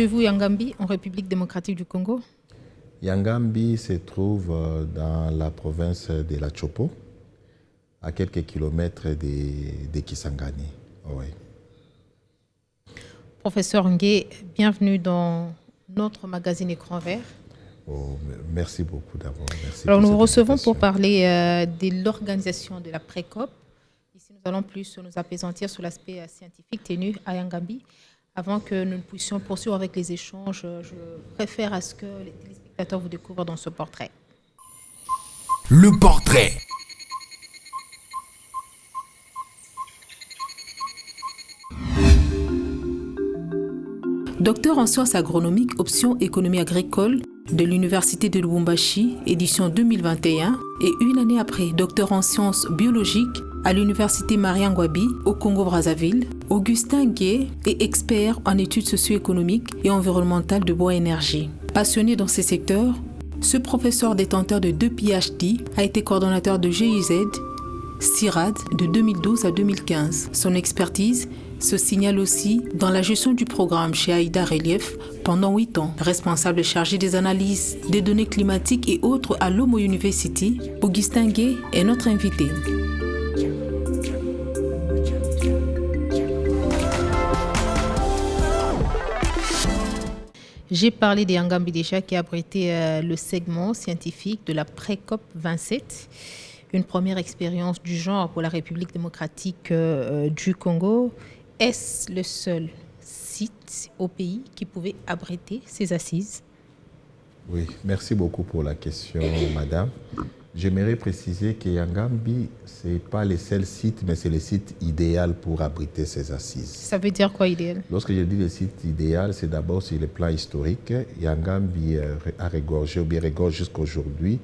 Situez-vous Yangambi, en République démocratique du Congo? Yangambi se trouve dans la province de la Chopo, à quelques kilomètres de Kisangani. Oui. Professeur Ngué, bienvenue dans notre magazine Écran Vert. Oh, merci beaucoup d'abord. Alors nous vous recevons pour parler de l'organisation de la pré-COP. Ici, nous allons plus nous apaisantir sur l'aspect scientifique tenu à Yangambi. Avant que nous puissions poursuivre avec les échanges, je préfère à ce que les téléspectateurs vous découvrent dans ce portrait. Le portrait. Docteur en sciences agronomiques, option économie agricole de l'Université de Lubumbashi, édition 2021, et une année après, docteur en sciences biologiques à l'Université Maria-Ngouabi au Congo-Brazzaville, Augustin Ngué est expert en études socio-économiques et environnementales de bois énergie. Passionné dans ces secteurs, ce professeur détenteur de 2 PhD a été coordonnateur de GIZ, CIRAD de 2012 à 2015. Son expertise se signale aussi dans la gestion du programme chez Aïda Relief pendant 8 ans. Responsable chargé des analyses des données climatiques et autres à l'Homo University, Augustin Ngué est notre invité. J'ai parlé des Yangambi déjà qui a abrité le segment scientifique de la pré-COP 27. Une première expérience du genre pour la République démocratique du Congo. Est-ce le seul site au pays qui pouvait abriter ces assises? Oui, merci beaucoup pour la question, madame. J'aimerais préciser que Yangambi, ce n'est pas le seul site, mais c'est le site idéal pour abriter ces assises. Ça veut dire quoi, idéal? Lorsque je dis le site idéal, c'est d'abord sur le plan historique. Yangambi a regorgé, ou bien regorge jusqu'à aujourd'hui,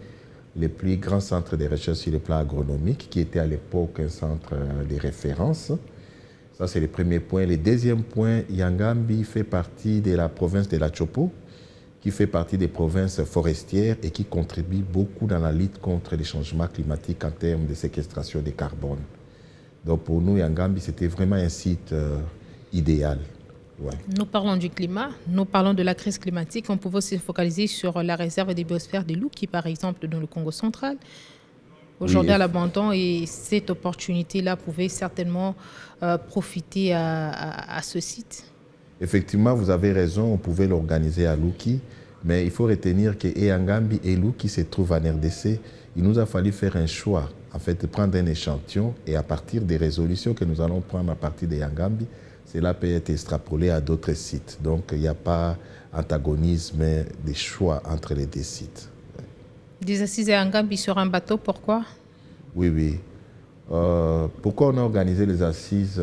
les plus grands centres de recherche sur le plan agronomique, qui était à l'époque un centre de référence. Ça, c'est le premier point. Le deuxième point, Yangambi fait partie de la province de la Chopo, qui fait partie des provinces forestières et qui contribue beaucoup dans la lutte contre les changements climatiques en termes de séquestration de carbone. Donc pour nous, Yangambi, c'était vraiment un site idéal. Ouais. Nous parlons du climat, nous parlons de la crise climatique. On pouvait se focaliser sur la réserve des biosphères de Louki, par exemple, dans le Congo central. Aujourd'hui, à l'abandon, et cette opportunité-là pouvait certainement profiter à ce site. Effectivement, vous avez raison, on pouvait l'organiser à Louki, mais il faut retenir que Yangambi et Louki se trouvent en RDC. Il nous a fallu faire un choix, en fait, de prendre un échantillon et à partir des résolutions que nous allons prendre à partir de Yangambi, cela peut être extrapolé à d'autres sites. Donc, il n'y a pas antagonisme des choix entre les deux sites. Des assises à Yangambi sur un bateau, pourquoi? Oui. Pourquoi on a organisé les assises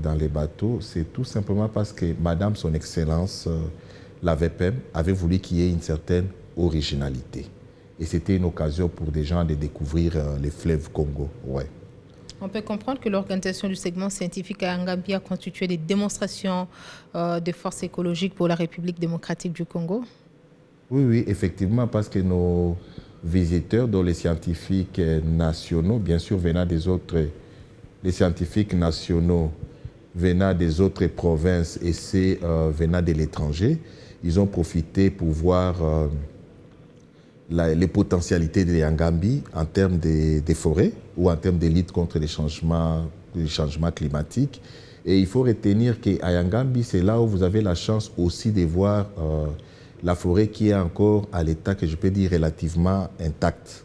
dans les bateaux? C'est tout simplement parce que Madame Son Excellence, la VPM, avait voulu qu'il y ait une certaine originalité. Et c'était une occasion pour des gens de découvrir les fleuves Congo. Ouais. On peut comprendre que l'organisation du segment scientifique à Yangambi a constitué des démonstrations de force écologique pour la République démocratique du Congo? Oui, effectivement, parce que nos visiteurs, dont les scientifiques nationaux, bien sûr venant des autres, les scientifiques nationaux venant des autres provinces et ceux venant de l'étranger, ils ont profité pour voir les potentialités de Yangambi en termes des forêts ou en termes de lutte contre les changements climatiques. Et il faut retenir qu'à Yangambi, c'est là où vous avez la chance aussi de voir la forêt qui est encore à l'état que je peux dire relativement intact.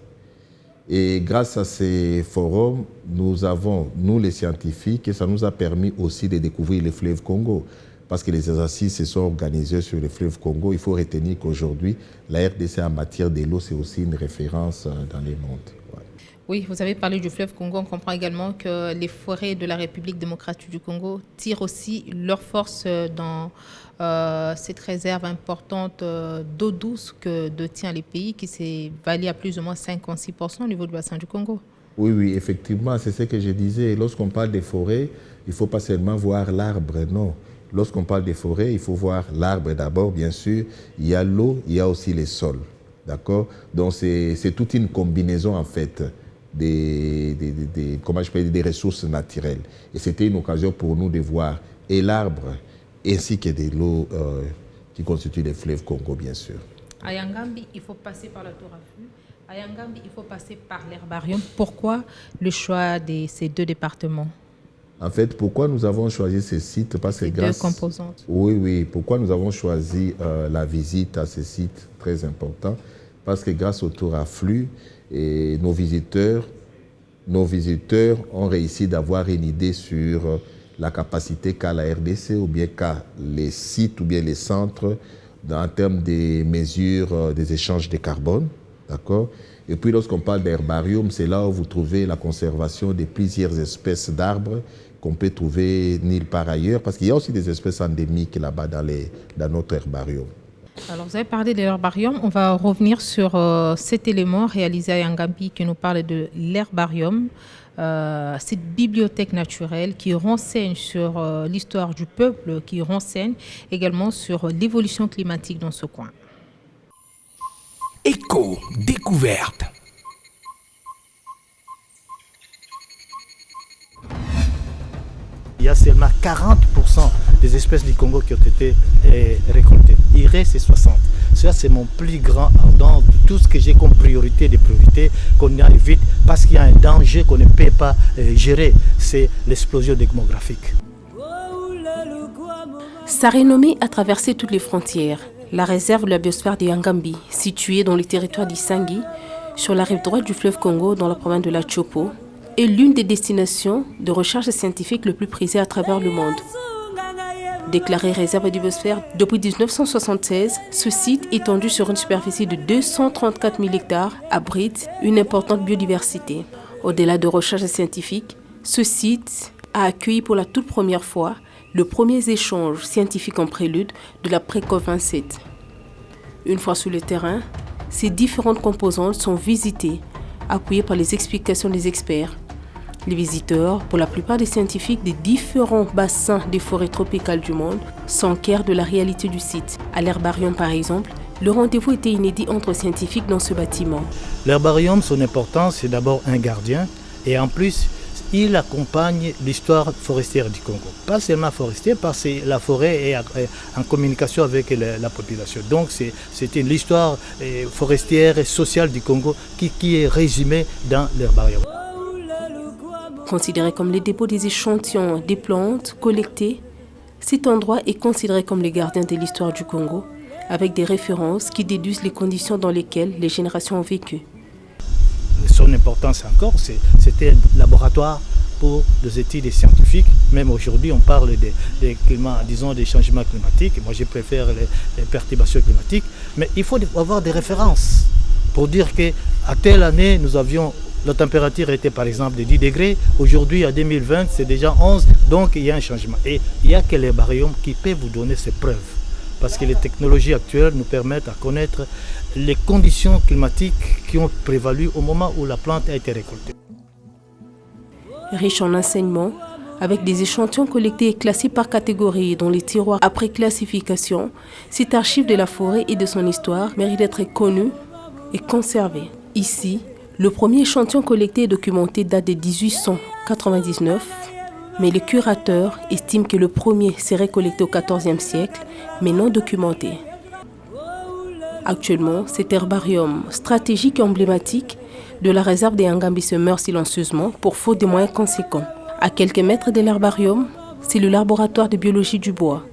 Et grâce à ces forums, nous les scientifiques, et ça nous a permis aussi de découvrir les fleuves Congo. Parce que les assises se sont organisées sur le fleuve Congo. Il faut retenir qu'aujourd'hui, la RDC en matière de l'eau, c'est aussi une référence dans le monde. Ouais. Oui, vous avez parlé du fleuve Congo. On comprend également que les forêts de la République démocratique du Congo tirent aussi leur force dans cette réserve importante d'eau douce que détient les pays, qui s'évalue à plus ou moins 56% au niveau du bassin du Congo. Oui, effectivement, c'est ce que je disais. Lorsqu'on parle des forêts, il ne faut pas seulement voir l'arbre, non. Lorsqu'on parle des forêts, il faut voir l'arbre d'abord, bien sûr. Il y a l'eau, il y a aussi les sols. D'accord? Donc, c'est toute une combinaison, en fait, comment je peux dire, des ressources naturelles. Et c'était une occasion pour nous de voir et l'arbre, ainsi que de l'eau qui constituent les fleuves Congo, bien sûr. À Yangambi, il faut passer par la tour à flux. À Yangambi, il faut passer par l'herbarium. Pourquoi le choix de ces deux départements? En fait, pourquoi nous avons choisi ces sites? Parce que deux composantes. Oui. Pourquoi nous avons choisi la visite à ces sites très importants? Parce que grâce au tour à flux, et nos visiteurs ont réussi d'avoir une idée sur la capacité qu'a la RDC ou bien qu'a les sites ou bien les centres en termes des mesures des échanges de carbone. D'accord? Et puis lorsqu'on parle d'herbarium, c'est là où vous trouvez la conservation de plusieurs espèces d'arbres qu'on peut trouver nulle part ailleurs, parce qu'il y a aussi des espèces endémiques là-bas dans notre herbarium. Alors vous avez parlé de l'herbarium, on va revenir sur cet élément réalisé à Yangambi qui nous parle de l'herbarium, cette bibliothèque naturelle qui renseigne sur l'histoire du peuple, qui renseigne également sur l'évolution climatique dans ce coin. Éco-découverte. Il y a seulement 40% des espèces du Congo qui ont été récoltées. Il reste 60. Ça, c'est mon plus grand ardent de tout ce que j'ai comme priorité des priorités qu'on évite parce qu'il y a un danger qu'on ne peut pas gérer. C'est l'explosion démographique. Sa renommée a traversé toutes les frontières. La réserve de la biosphère de Yangambi, située dans le territoire d'Issangi, sur la rive droite du fleuve Congo, dans la province de la Chopo, est l'une des destinations de recherche scientifique le plus prisées à travers le monde. Déclaré réserve de biosphère depuis 1976, ce site, étendu sur une superficie de 234 000 hectares, abrite une importante biodiversité. Au-delà de recherches scientifiques, ce site a accueilli pour la toute première fois le premier échange scientifique en prélude de la pré-COP27. Une fois sur le terrain, ces différentes composantes sont visitées, appuyées par les explications des experts. Les visiteurs, pour la plupart des scientifiques des différents bassins des forêts tropicales du monde, s'enquèrent de la réalité du site. À l'herbarium par exemple, le rendez-vous était inédit entre scientifiques dans ce bâtiment. L'herbarium, son importance, c'est d'abord un gardien et en plus, il accompagne l'histoire forestière du Congo. Pas seulement forestière, parce que la forêt est en communication avec la population. Donc c'est l'histoire forestière et sociale du Congo qui est résumée dans l'herbarium. Considéré comme le dépôt des échantillons des plantes collectées, cet endroit est considéré comme le gardien de l'histoire du Congo, avec des références qui déduisent les conditions dans lesquelles les générations ont vécu. Son importance encore, c'était un laboratoire pour des études scientifiques. Même aujourd'hui, on parle des changements climatiques. Moi, je préfère les perturbations climatiques. Mais il faut avoir des références pour dire qu'à telle année, la température était par exemple de 10 degrés. Aujourd'hui, à 2020, c'est déjà 11. Donc, il y a un changement. Et il n'y a que l'herbarium qui peut vous donner ces preuves. Parce que les technologies actuelles nous permettent de connaître les conditions climatiques qui ont prévalu au moment où la plante a été récoltée. Riche en enseignements, avec des échantillons collectés et classés par catégorie dans les tiroirs après classification, cette archive de la forêt et de son histoire mérite d'être connue et conservée. Ici, le premier échantillon collecté et documenté date de 1899, mais les curateurs estiment que le premier s'est récolté au XIVe siècle, mais non documenté. Actuellement, cet herbarium stratégique et emblématique de la réserve de Yangambi se meurt silencieusement pour faute de moyens conséquents. À quelques mètres de l'herbarium, c'est le laboratoire de biologie du bois.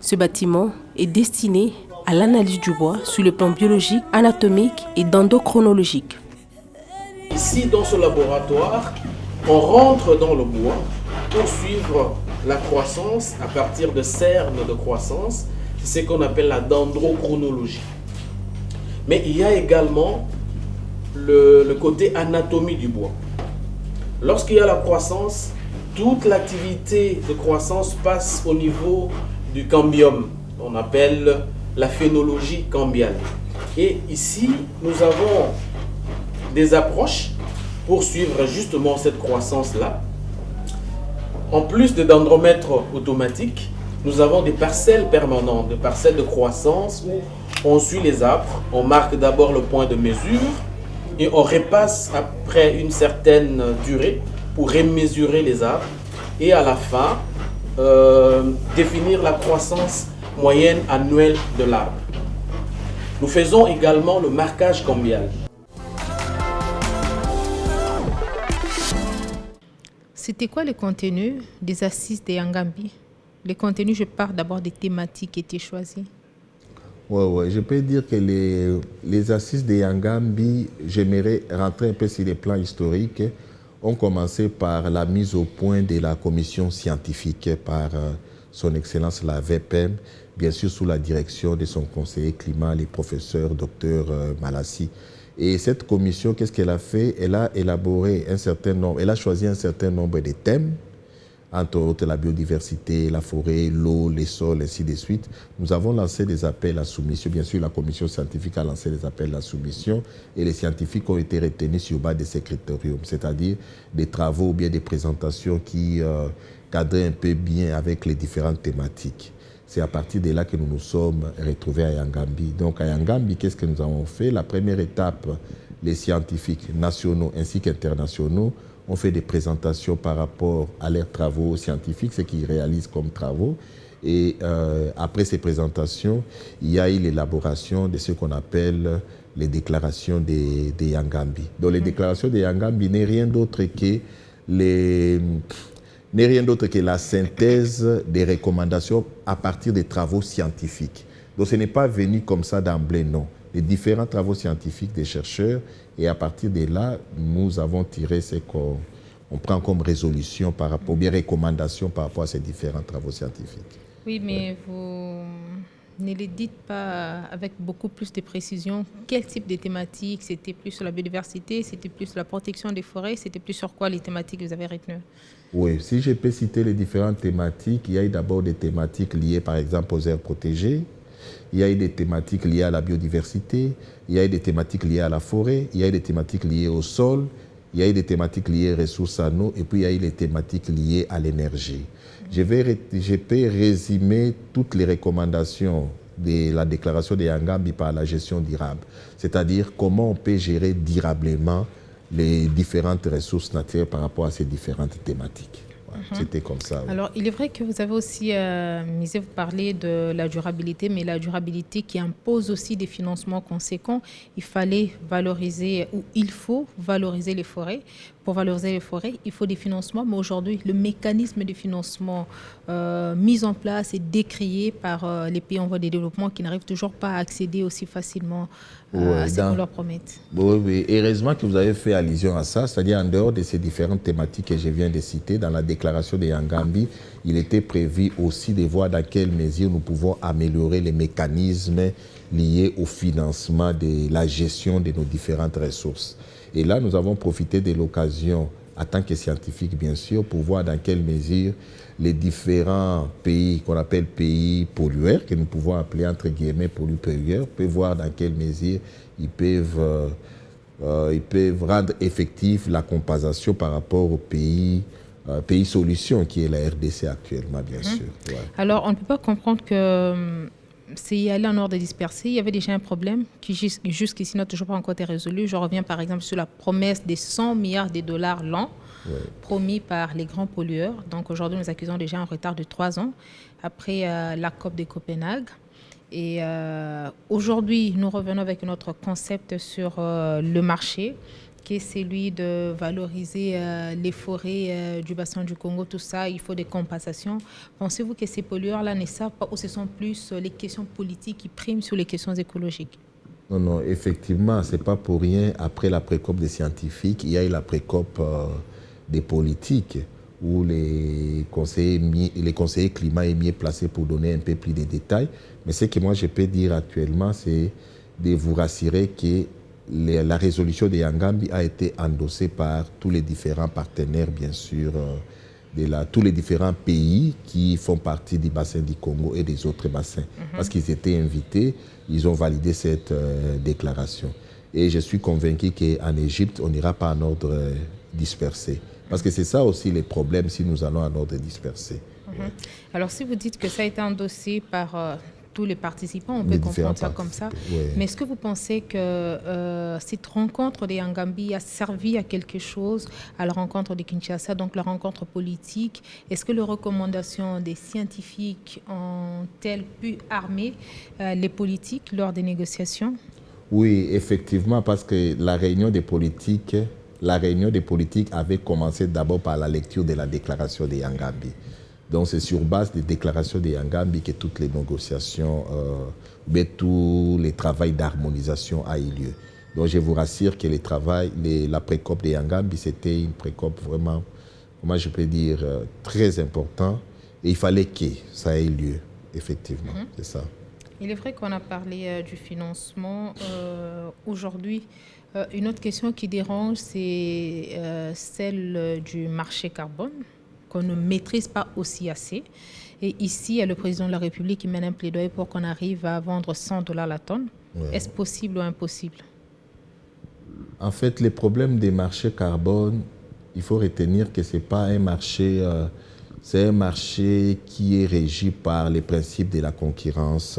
Ce bâtiment est destiné à l'analyse du bois sur le plan biologique, anatomique et dendrochronologique. Ici, dans ce laboratoire, on rentre dans le bois pour suivre la croissance à partir de cernes de croissance. C'est ce qu'on appelle la dendrochronologie. Mais il y a également le côté anatomie du bois. Lorsqu'il y a la croissance, toute l'activité de croissance passe au niveau du cambium. On appelle la phénologie cambiale. Et ici, nous avons des approches pour suivre justement cette croissance-là. En plus de dendromètres automatiques, nous avons des parcelles permanentes, des parcelles de croissance où on suit les arbres, on marque d'abord le point de mesure et on repasse après une certaine durée pour remesurer les arbres et à la fin définir la croissance moyenne annuelle de l'arbre. Nous faisons également le marquage cambial. C'était quoi le contenu des assises de Yangambi? Le contenu, je parle d'abord des thématiques qui étaient choisies. Ouais, je peux dire que les assises de Yangambi, j'aimerais rentrer un peu sur les plans historiques, ont commencé par la mise au point de la commission scientifique par son Excellence la VPM, bien sûr sous la direction de son conseiller climat, le professeur Dr Malassi. Et cette commission, qu'est-ce qu'elle a fait? Elle a élaboré un certain nombre, elle a choisi un certain nombre de thèmes, entre autres la biodiversité, la forêt, l'eau, les sols, ainsi de suite. Nous avons lancé des appels à soumission. Bien sûr, la commission scientifique a lancé des appels à soumission et les scientifiques ont été retenus sur base de ces critériums, c'est-à-dire des travaux ou bien des présentations qui cadraient un peu bien avec les différentes thématiques. C'est à partir de là que nous nous sommes retrouvés à Yangambi. Donc à Yangambi, qu'est-ce que nous avons fait? La première étape, les scientifiques nationaux ainsi qu'internationaux ont fait des présentations par rapport à leurs travaux scientifiques, ce qu'ils réalisent comme travaux. Et après ces présentations, il y a eu l'élaboration de ce qu'on appelle les déclarations des Yangambi. Donc les déclarations des Yangambi n'est rien d'autre que la synthèse des recommandations à partir des travaux scientifiques. Donc ce n'est pas venu comme ça d'emblée, non. Les différents travaux scientifiques des chercheurs, et à partir de là, nous avons tiré ce qu'on prend comme résolution par rapport, ou bien recommandation par rapport à ces différents travaux scientifiques. Oui, mais vous ne le dites pas avec beaucoup plus de précision. Quel type de thématique? C'était plus sur la biodiversité, c'était plus sur la protection des forêts, c'était plus sur quoi les thématiques que vous avez retenues? Oui, si je peux citer les différentes thématiques, il y a eu d'abord des thématiques liées par exemple aux aires protégées, il y a eu des thématiques liées à la biodiversité, il y a eu des thématiques liées à la forêt, il y a eu des thématiques liées au sol, il y a eu des thématiques liées aux ressources en eau et puis il y a eu les thématiques liées à l'énergie. Je peux résumer toutes les recommandations de la déclaration de Yangambi par la gestion durable, c'est-à-dire comment on peut gérer durablement les différentes ressources naturelles par rapport à ces différentes thématiques. C'était comme ça. Oui. Alors, il est vrai que vous avez aussi misé, vous parlez de la durabilité, mais la durabilité qui impose aussi des financements conséquents. Il fallait valoriser, ou il faut valoriser les forêts. Pour valoriser les forêts, il faut des financements, mais aujourd'hui, le mécanisme de financement mis en place et décrié par les pays en voie de développement qui n'arrivent toujours pas à accéder aussi facilement à ce qu'on leur promette. Oui, heureusement que vous avez fait allusion à ça, c'est-à-dire en dehors de ces différentes thématiques que je viens de citer, dans la déclaration de Yangambi, il était prévu aussi de voir dans quelle mesure nous pouvons améliorer les mécanismes liés au financement de la gestion de nos différentes ressources. Et là, nous avons profité de l'occasion, en tant que scientifiques bien sûr, pour voir dans quelle mesure les différents pays, qu'on appelle pays pollueurs, que nous pouvons appeler entre guillemets pollueurs, peuvent voir dans quelle mesure ils peuvent rendre effective la compensation par rapport au pays solution, qui est la RDC actuellement, bien sûr. Ouais. Alors, on ne peut pas comprendre que c'est allé en ordre dispersé. Il y avait déjà un problème qui jusqu'ici n'a toujours pas encore été résolu. Je reviens par exemple sur la promesse des 100 milliards de dollars l'an promis par les grands pollueurs. Donc aujourd'hui, nous accusons déjà un retard de 3 ans après la COP de Copenhague. Et aujourd'hui, nous revenons avec notre concept sur le marché, qui est celui de valoriser les forêts du bassin du Congo, tout ça, il faut des compensations. Pensez-vous que ces pollueurs-là ne savent pas, ou ce sont plus les questions politiques qui priment sur les questions écologiques? Non, effectivement, ce n'est pas pour rien. Après la pré-COP des scientifiques, il y a eu la pré-COP des politiques, où les conseillers climat est mieux placés pour donner un peu plus de détails. Mais ce que moi je peux dire actuellement, c'est de vous rassurer que la résolution de Yangambi a été endossée par tous les différents partenaires, bien sûr, tous les différents pays qui font partie du bassin du Congo et des autres bassins. Parce qu'ils étaient invités, ils ont validé cette déclaration. Et je suis convaincu qu'en Égypte, on n'ira pas en ordre dispersé. Parce que c'est ça aussi les problèmes si nous allons en ordre dispersé. Alors, si vous dites que ça a été endossé par tous les participants, on peut comprendre ça comme ça. Ouais. Mais est-ce que vous pensez que cette rencontre des Yangambi a servi à quelque chose, à la rencontre de Kinshasa, donc la rencontre politique? Est-ce que les recommandations des scientifiques ont-elles pu armer les politiques lors des négociations? Oui, effectivement, parce que la réunion des politiques avait commencé d'abord par la lecture de la déclaration des Yangambi. Donc c'est sur base des déclarations des Yangambi que toutes les négociations, tout le travail d'harmonisation a eu lieu. Donc je vous rassure que la pré-COP des Yangambi, c'était une pré-COP vraiment, comment je peux dire, très important. Et il fallait que ça ait lieu, effectivement. C'est ça. Il est vrai qu'on a parlé du financement. Aujourd'hui, une autre question qui dérange, c'est celle du marché carbone, qu'on ne maîtrise pas aussi assez. Et ici, il y a le président de la République qui mène un plaidoyer pour qu'on arrive à vendre $100 la tonne. Ouais. Est-ce possible ou impossible? En fait, les problèmes des marchés carbone, il faut retenir que ce n'est pas un marché, c'est un marché qui est régi par les principes de la concurrence,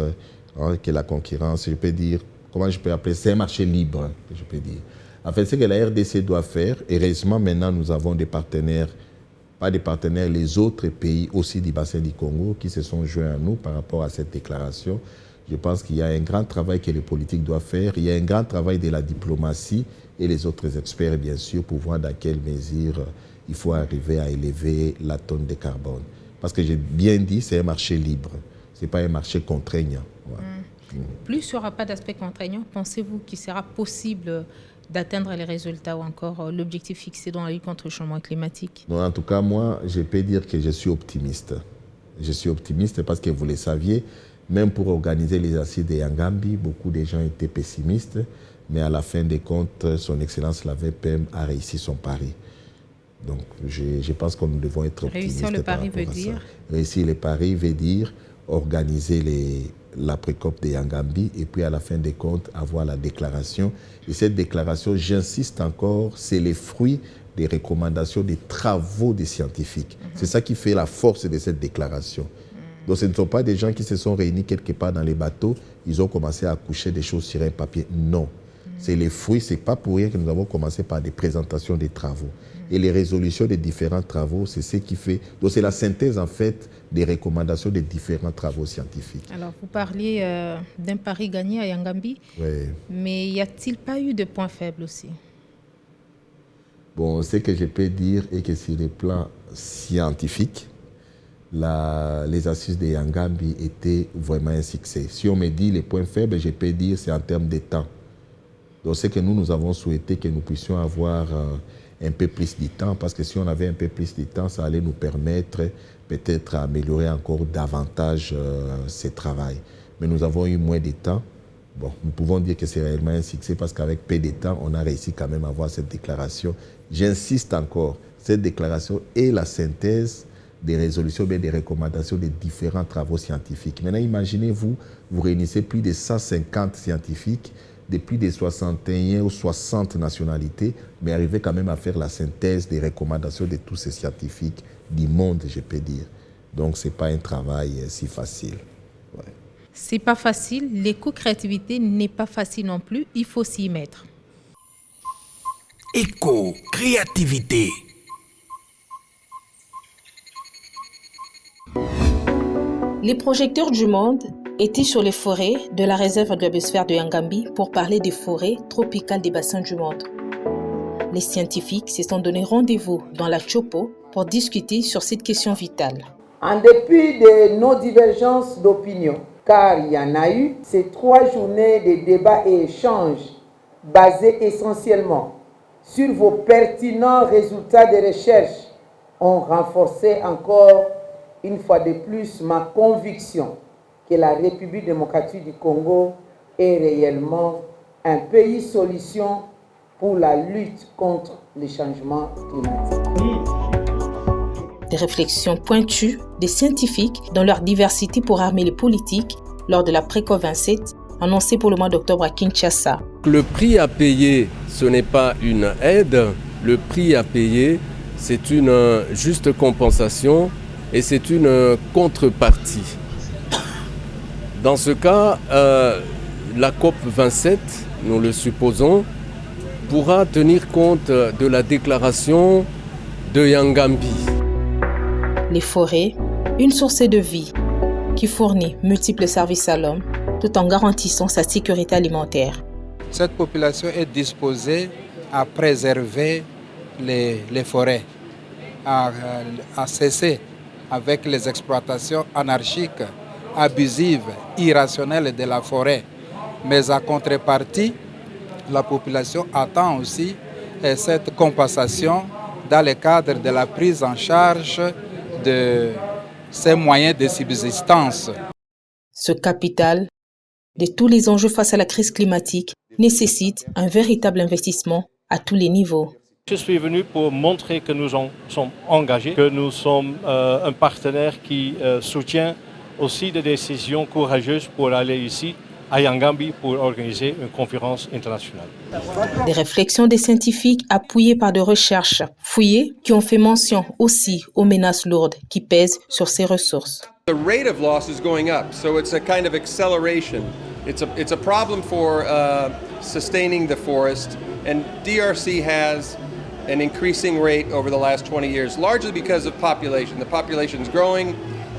que la concurrence, je peux dire, comment je peux appeler, c'est un marché libre, je peux dire. En fait, ce que la RDC doit faire, heureusement maintenant nous avons des partenaires, pas des partenaires, les autres pays aussi du bassin du Congo qui se sont joints à nous par rapport à cette déclaration. Je pense qu'il y a un grand travail que les politiques doivent faire. Il y a un grand travail de la diplomatie et les autres experts, bien sûr, pour voir dans quelle mesure il faut arriver à élever la tonne de carbone. Parce que j'ai bien dit, c'est un marché libre. Ce n'est pas un marché contraignant. Ouais. Plus il n'y aura pas d'aspect contraignant, pensez-vous qu'il sera possible d'atteindre les résultats ou encore l'objectif fixé dans la lutte contre le changement climatique? Non, en tout cas, moi, je peux dire que je suis optimiste. Je suis optimiste parce que vous le saviez, même pour organiser les assises de Yangambi, beaucoup de gens étaient pessimistes, mais à la fin des comptes, son Excellence la VPM a réussi son pari. Donc, je pense que nous devons être optimistes. Réussir le pari veut dire? Réussir le pari veut dire organiser la pré-COP de Yangambi et puis à la fin des comptes, avoir la déclaration. Et cette déclaration, j'insiste encore, c'est le fruit des recommandations, des travaux des scientifiques. C'est ça qui fait la force de cette déclaration. Donc ce ne sont pas des gens qui se sont réunis quelque part dans les bateaux, ils ont commencé à coucher des choses sur un papier. Non. C'est les fruits, c'est pas pour rien que nous avons commencé par des présentations des travaux. Et les résolutions des différents travaux, c'est ce qui fait... Donc c'est la synthèse en fait des recommandations des différents travaux scientifiques. Alors vous parliez d'un pari gagné à Yangambi, oui. Mais y a-t-il pas eu de points faibles aussi? Bon, ce que je peux dire est que sur le plan scientifique, les assises de Yangambi étaient vraiment un succès. Si on me dit les points faibles, je peux dire c'est en termes de temps. Donc c'est que nous avons souhaité que nous puissions avoir un peu plus de temps, parce que si on avait un peu plus de temps, ça allait nous permettre peut-être d'améliorer encore davantage ce travail. Mais nous avons eu moins de temps. Bon, nous pouvons dire que c'est réellement un succès parce qu'avec peu de temps, on a réussi quand même à avoir cette déclaration. J'insiste encore, cette déclaration est la synthèse des résolutions, mais des recommandations des différents travaux scientifiques. Maintenant, imaginez-vous, vous réunissez plus de 150 scientifiques de plus de 61 ou 60 nationalités, mais arriver quand même à faire la synthèse des recommandations de tous ces scientifiques du monde, je peux dire. Donc, ce n'est pas un travail si facile. Ouais. Ce n'est pas facile. L'éco-créativité n'est pas facile non plus. Il faut s'y mettre. Éco-créativité. Les projecteurs du monde étaient sur les forêts de la réserve de la biosphère de Yangambi pour parler des forêts tropicales des bassins du monde. Les scientifiques se sont donné rendez-vous dans la Chopo pour discuter sur cette question vitale. En dépit de nos divergences d'opinion, car il y en a eu, ces 3 journées de débats et échanges basés essentiellement sur vos pertinents résultats de recherche ont renforcé encore une fois de plus ma conviction que la République démocratique du Congo est réellement un pays solution pour la lutte contre les changements climatiques. Des réflexions pointues des scientifiques dans leur diversité pour armer les politiques lors de la pré-COP 27 annoncée pour le mois d'octobre à Kinshasa. Le prix à payer, ce n'est pas une aide. Le prix à payer, c'est une juste compensation et c'est une contrepartie. Dans ce cas, la COP 27, nous le supposons, pourra tenir compte de la déclaration de Yangambi. Les forêts, une source de vie qui fournit multiples services à l'homme tout en garantissant sa sécurité alimentaire. Cette population est disposée à préserver les forêts, à cesser avec les exploitations anarchiques, abusives, irrationnelles de la forêt. Mais en contrepartie, la population attend aussi cette compensation dans le cadre de la prise en charge de ces moyens de subsistance. Ce capital de tous les enjeux face à la crise climatique nécessite un véritable investissement à tous les niveaux. Je suis venu pour montrer que nous sommes engagés, que nous sommes un partenaire qui soutient aussi des décisions courageuses pour aller ici à Yangambi pour organiser une conférence internationale. Des réflexions des scientifiques appuyées par des recherches fouillées qui ont fait mention aussi aux menaces lourdes qui pèsent sur ces ressources. The rate of loss is going up, so it's a kind of acceleration. It's a problem for sustaining the forest, and DRC has an increasing rate over the last 20 years, largely because of population. The population is growing,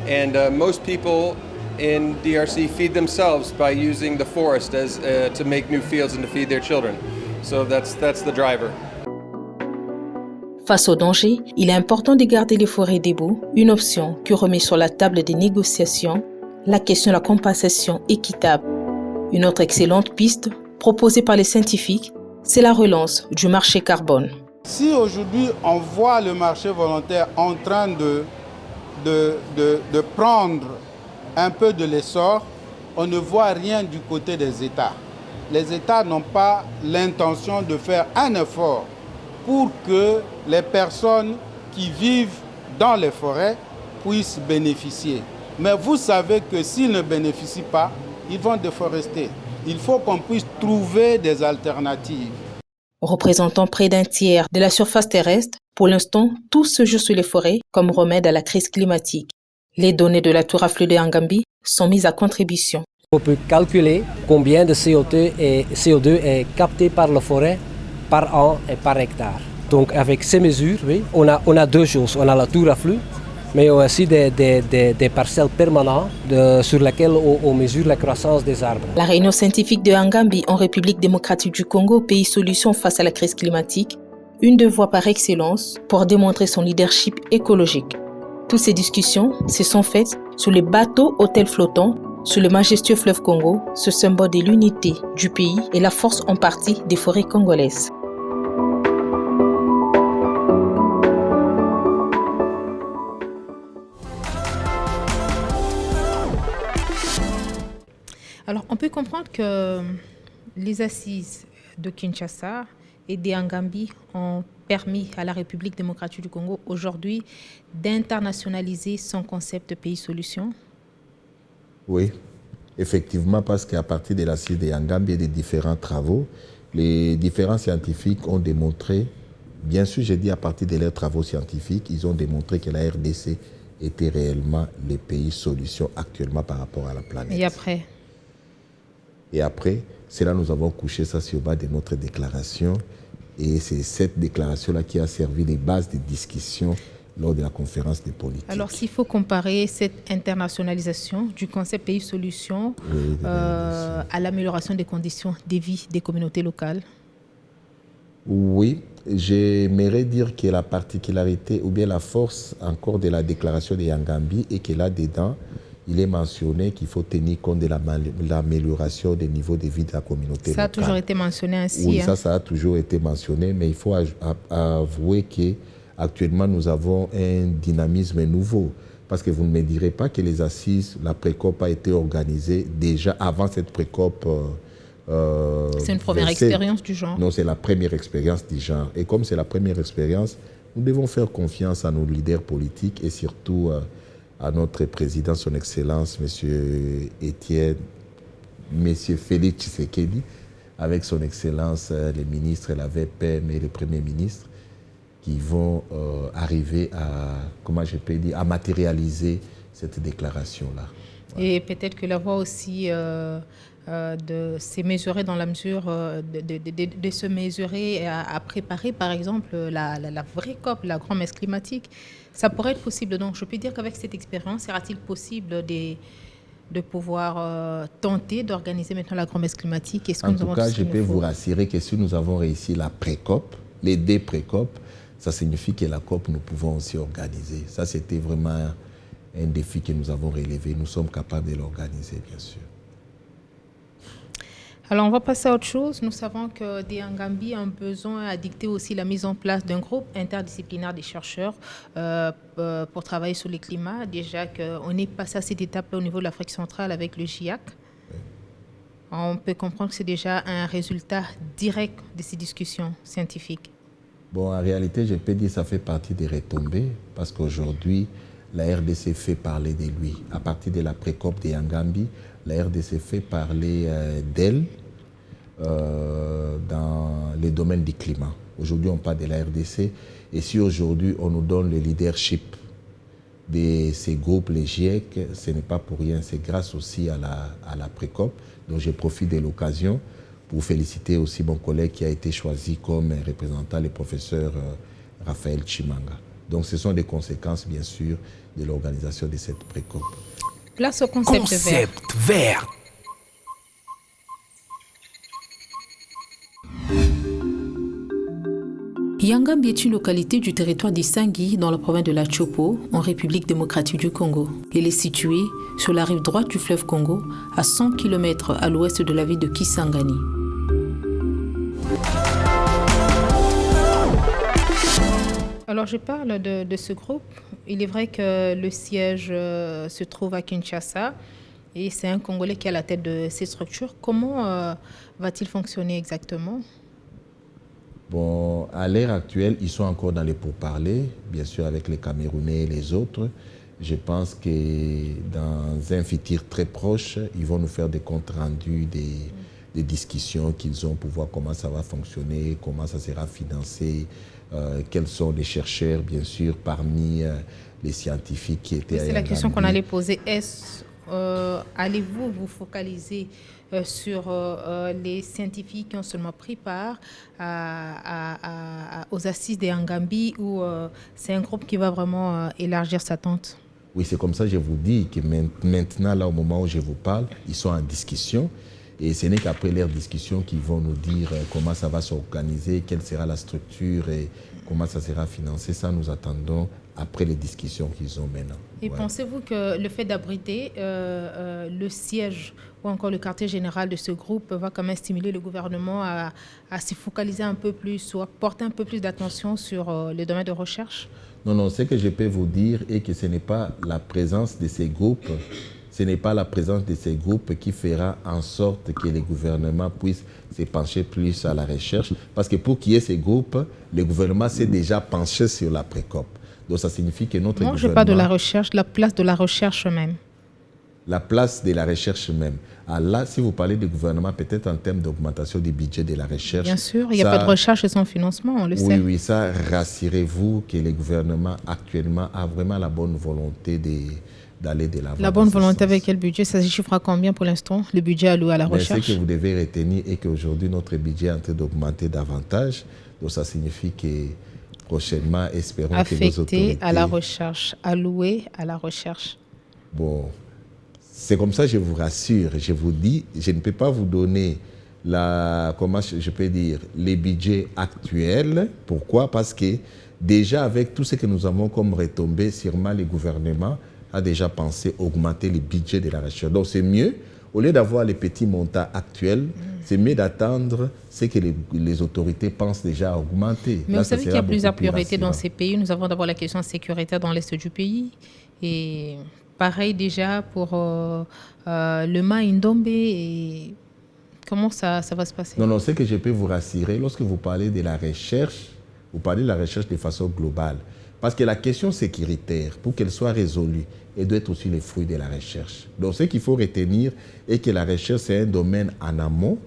and most people in DRC feed themselves by using the forest as to make new fields and to feed their children. So that's the driver. Face au danger, il est important de garder les forêts debout, une option qui remet sur la table des négociations la question de la compensation équitable. Une autre excellente piste proposée par les scientifiques, c'est la relance du marché carbone. Si aujourd'hui on voit le marché volontaire en train de prendre un peu de l'essor, on ne voit rien du côté des États. Les États n'ont pas l'intention de faire un effort pour que les personnes qui vivent dans les forêts puissent bénéficier. Mais vous savez que s'ils ne bénéficient pas, ils vont déforester. Il faut qu'on puisse trouver des alternatives. Représentant près d'un tiers de la surface terrestre, pour l'instant, tout se joue sur les forêts comme remède à la crise climatique. Les données de la tour à flux de Yangambi sont mises à contribution. On peut calculer combien de CO2 est capté par la forêt par an et par hectare. Donc avec ces mesures, oui, on a deux choses. On a la tour à flux, mais aussi des parcelles permanentes sur lesquelles on mesure la croissance des arbres. La réunion scientifique de Yangambi en République démocratique du Congo, pays solution face à la crise climatique, une des voies par excellence pour démontrer son leadership écologique. Toutes ces discussions se sont faites sur les bateaux hôtels flottants, sur le majestueux fleuve Congo, ce symbole de l'unité du pays et la force en partie des forêts congolaises. Alors, on peut comprendre que les assises de Kinshasa et de Yangambi ont permis à la République démocratique du Congo aujourd'hui d'internationaliser son concept de pays solution. Oui, effectivement, parce qu'à partir de l'assise de Yangambi et des différents travaux, les différents scientifiques ont démontré, bien sûr, j'ai dit à partir de leurs travaux scientifiques, ils ont démontré que la RDC était réellement le pays solution actuellement par rapport à la planète. Et après, c'est là que nous avons couché ça sur bas de notre déclaration. Et c'est cette déclaration-là qui a servi de base de discussion lors de la conférence des politiques. Alors, s'il faut comparer cette internationalisation du concept pays solution à l'amélioration des conditions de vie des communautés locales. Oui, j'aimerais dire que la particularité ou bien la force encore de la déclaration de Yangambi est que là-dedans, il est mentionné qu'il faut tenir compte de l'amélioration des niveaux de vie de la communauté locale. Ça a toujours été mentionné ainsi. Oui, ça a toujours été mentionné, mais il faut avouer qu'actuellement, nous avons un dynamisme nouveau. Parce que vous ne me direz pas que les assises, la Précope a été organisée déjà avant cette Précope. C'est une première expérience du genre. Non, c'est la première expérience du genre. Et comme c'est la première expérience, nous devons faire confiance à nos leaders politiques et surtout à notre président, son Excellence, M. Félix Tshisekedi, avec son Excellence, les ministres, la VPM et le Premier ministre, qui vont arriver à, comment je peux dire, à matérialiser cette déclaration-là. Et peut-être que la voie aussi de se mesurer dans la mesure de se mesurer à préparer, par exemple, la vraie COP, la grande messe climatique, ça pourrait être possible. Donc, je peux dire qu'avec cette expérience, sera-t-il possible de pouvoir tenter d'organiser maintenant la grande messe climatique? En tout cas, je peux vous rassurer que si nous avons réussi la pré-COP, les deux pré-COP, ça signifie que la COP, nous pouvons aussi organiser. Ça, c'était vraiment un défi que nous avons relevé. Nous sommes capables de l'organiser, bien sûr. Alors, on va passer à autre chose. Nous savons que DIangambi a un besoin à dicter aussi la mise en place d'un groupe interdisciplinaire des chercheurs pour travailler sur le climat. Déjà qu'on est passé à cette étape au niveau de l'Afrique centrale avec le GIAC. On peut comprendre que c'est déjà un résultat direct de ces discussions scientifiques. Bon, en réalité, je peux dire que ça fait partie des retombées parce qu'aujourd'hui, la RDC fait parler de lui. À partir de la pré-COP de DIangambi, la RDC fait parler d'elle dans les domaines du climat. Aujourd'hui, on parle de la RDC. Et si aujourd'hui, on nous donne le leadership de ces groupes, les GIEC, ce n'est pas pour rien. C'est grâce aussi à la pré-COP. Donc, je profite de l'occasion pour féliciter aussi mon collègue qui a été choisi comme représentant, le professeur Raphaël Chimanga. Donc, ce sont des conséquences, bien sûr, de l'organisation de cette pré-COP. Place au concept vert. Yangambi est une localité du territoire d'Isangui dans la province de la Chopo, en République démocratique du Congo. Elle est située sur la rive droite du fleuve Congo, à 100 km à l'ouest de la ville de Kisangani. Alors, je parle de ce groupe. Il est vrai que le siège se trouve à Kinshasa et c'est un Congolais qui est à la tête de ces structures. Comment va-t-il fonctionner exactement? Bon, à l'heure actuelle, ils sont encore dans les pourparlers, bien sûr avec les Camerounais et les autres. Je pense que dans un futur très proche, ils vont nous faire des comptes rendus, des discussions qu'ils ont pour voir comment ça va fonctionner, comment ça sera financé, quels sont les chercheurs, bien sûr, parmi les scientifiques qui étaient... C'est la question qu'on allait poser. Allez-vous vous focaliser sur les scientifiques qui ont seulement pris part aux assises des Yangambi ou c'est un groupe qui va vraiment élargir sa tente? Oui, c'est comme ça que je vous dis que maintenant, là, au moment où je vous parle, ils sont en discussion. Et ce n'est qu'après leur discussion qu'ils vont nous dire comment ça va s'organiser, quelle sera la structure et comment ça sera financé. Ça, nous attendons après les discussions qu'ils ont maintenant. Et pensez-vous que le fait d'abriter le siège ou encore le quartier général de ce groupe va quand même stimuler le gouvernement à se focaliser un peu plus ou à porter un peu plus d'attention sur le domaine de recherche? Non, ce que je peux vous dire est que ce n'est pas la présence de ces groupes. Ce n'est pas la présence de ces groupes qui fera en sorte que les gouvernements puissent se pencher plus à la recherche. Parce que pour qu'il y ait ces groupes, le gouvernement s'est déjà penché sur la pré-COP. Donc ça signifie que notre gouvernement... je parle de la recherche, la place de la recherche même. La place de la recherche même. Alors là, si vous parlez du gouvernement, peut-être en termes d'augmentation du budget de la recherche... Bien sûr, il n'y a pas de recherche sans financement, on le sait. Oui, ça, rassurez-vous que le gouvernement actuellement a vraiment la bonne volonté d'aller de l'avant. La bonne volonté avec quel budget? Ça se chiffre à combien pour l'instant, le budget alloué à la recherche? Ce que vous devez retenir est qu'aujourd'hui, notre budget est en train d'augmenter davantage. Donc ça signifie que prochainement, espérons que nos autorités... Affecté à la recherche, alloué à la recherche. Bon, c'est comme ça, je vous rassure. Je vous dis, je ne peux pas vous donner comment je peux dire, les budgets actuels. Pourquoi? Parce que déjà, avec tout ce que nous avons comme retombées, sûrement le gouvernement a déjà pensé augmenter les budgets de la recherche. Donc c'est mieux, au lieu d'avoir les petits montants actuels, c'est mieux d'attendre ce que les autorités pensent déjà à augmenter. Mais là, vous savez qu'il y a plusieurs priorités dans ces pays. Nous avons d'abord la question sécuritaire dans l'est du pays. Et pareil déjà pour le Maïndombe. Et comment ça va se passer? Non, ce que je peux vous rassurer, lorsque vous parlez de la recherche, vous parlez de la recherche de façon globale. Parce que la question sécuritaire, pour qu'elle soit résolue, elle doit être aussi le fruit de la recherche. Donc ce qu'il faut retenir est que la recherche, c'est un domaine en amont,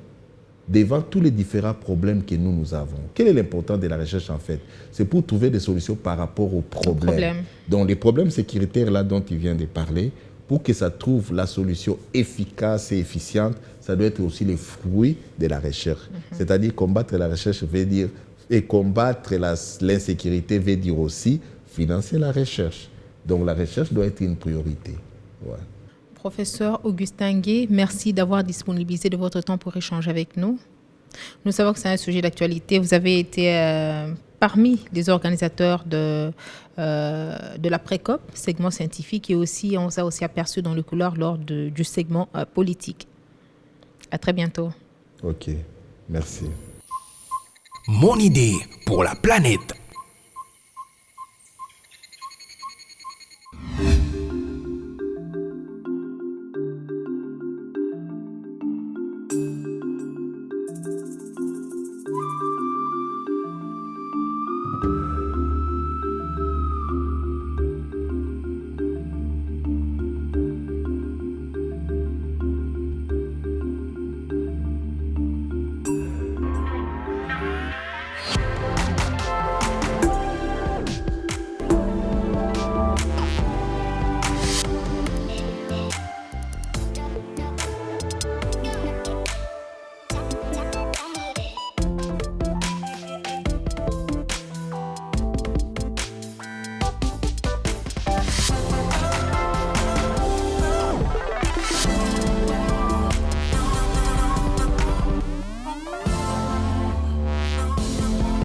devant tous les différents problèmes que nous avons. Quel est l'importance de la recherche en fait? C'est pour trouver des solutions par rapport aux problèmes. Donc les problèmes sécuritaires là dont tu viens de parler, pour que ça trouve la solution efficace et efficiente, ça doit être aussi le fruit de la recherche. C'est-à-dire combattre la recherche veut dire, et combattre l'insécurité veut dire aussi financer la recherche. Donc la recherche doit être une priorité. Ouais. Professeur Augustin Gué, merci d'avoir disponibilisé de votre temps pour échanger avec nous. Nous savons que c'est un sujet d'actualité. Vous avez été parmi les organisateurs de la Précop, segment scientifique, et aussi on s'est aussi aperçu dans le couloir lors du segment politique. À très bientôt. Ok, merci. Mon idée pour la planète.